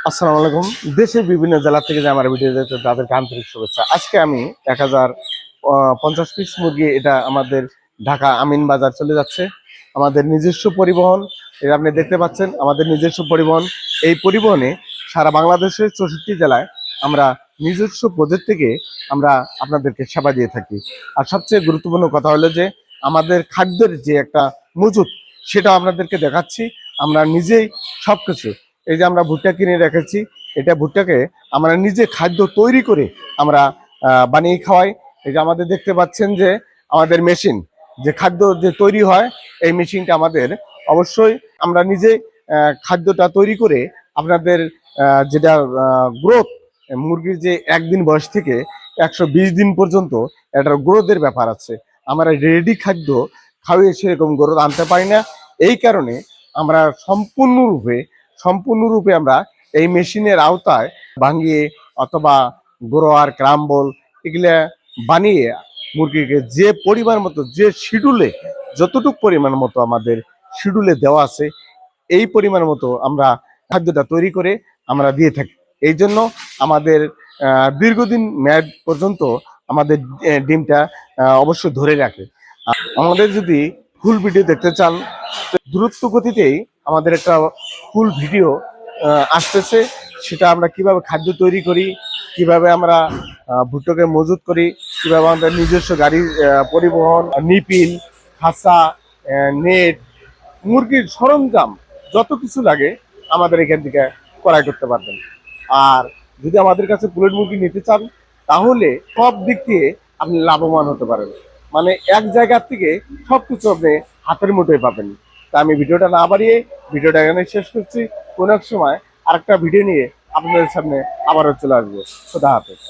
আসসালামু আলাইকুম। দেশের বিভিন্ন জেলা থেকে যে আমার ভিডিও দেখতে তাদেরকে আন্তরিক শুভেচ্ছা। আজকে আমি 1050 পিস মুরগি এটা আমাদের ঢাকা আমিন বাজার চলে যাচ্ছে। আমাদের নিজস্ব পরিবহন, এটা আপনি দেখতে পাচ্ছেন আমাদের নিজস্ব পরিবহন। এই পরিবহনে সারা বাংলাদেশের 64 জেলায় আমরা নিজস্ব প্রজেক্ট থেকে আমরা আপনাদেরকে সেবা দিয়ে থাকি। আর সবচেয়ে গুরুত্বপূর্ণ কথা হলো যে আমাদের খাদ্যের যে একটা মজুত সেটা আপনাদেরকে দেখাচ্ছি। আমরা নিজেই সবকিছু, এই যে আমরা ভুট্টা কিনে রেখেছি, এটা ভুট্টাকে আমরা নিজে খাদ্য তৈরি করে আমরা বানিয়ে খাওয়াই। এই যে আমাদের দেখতে পাচ্ছেন যে আমাদের মেশিন, যে খাদ্য যে তৈরি হয়, এই মেশিনটা আমাদের অবশ্যই আমরা নিজে খাদ্যটা তৈরি করে আপনাদের যেটা গ্রোথ, মুরগির যে একদিন বয়স থেকে 120 দিন পর্যন্ত এটার গ্রোথের ব্যাপার আছে। আমরা রেডি খাদ্য খাওয়িয়ে সেরকম গ্রোথ আনতে পারি না। এই কারণে আমরা সম্পূর্ণরূপে আমরা এই মেশিনের আওতায় ভাঙিয়ে অথবা গ্রোয়ার ক্রাম্বল এগুলা বানিয়ে মুরগিকে যে পরিমাণ মতো, যে শিডিউলে যতটুকু পরিমাণ মতো আমাদের শিডিউলে দেওয়া আছে, এই পরিমাণ মতো আমরা খাদ্যটা তৈরি করে আমরা দিয়ে থাকি। এই জন্য আমাদের দীর্ঘদিন মেয়াদ পর্যন্ত আমাদের ডিমটা অবশ্যই ধরে রাখে। আমাদের যদি ফুল ভিডিও দেখতে চান, দ্রুত গতিতেই আমাদের একটা ফুল ভিডিও আসতেছে। সেটা আমরা কিভাবে খাদ্য তৈরি করি, কিভাবে আমরা ভুট্টাকে মজুত করি, কিভাবে আমাদের নিজস্ব গাড়ি পরিবহন, নিপিল, খাঁচা, নেট, মুরগির সরঞ্জাম যত কিছু লাগে আমাদের এখান থেকে ক্রয় করতে পারবেন। আর যদি আমাদের কাছে পুলেট মুরগি নিতে চান, তাহলে সব দিক থেকে আপনি লাভবান হতে পারেন। মানে এক জায়গার থেকে সবকিছু আপনি হাতের মুঠোয় পাবেন। তা আমি ভিডিওটা না বাড়িয়ে ভিডিওটা এখানে শেষ করছি। কোনো এক সময় আরেকটা ভিডিও নিয়ে আপনাদের সামনে আবারও চলে আসবো। খোদা হাফেজ।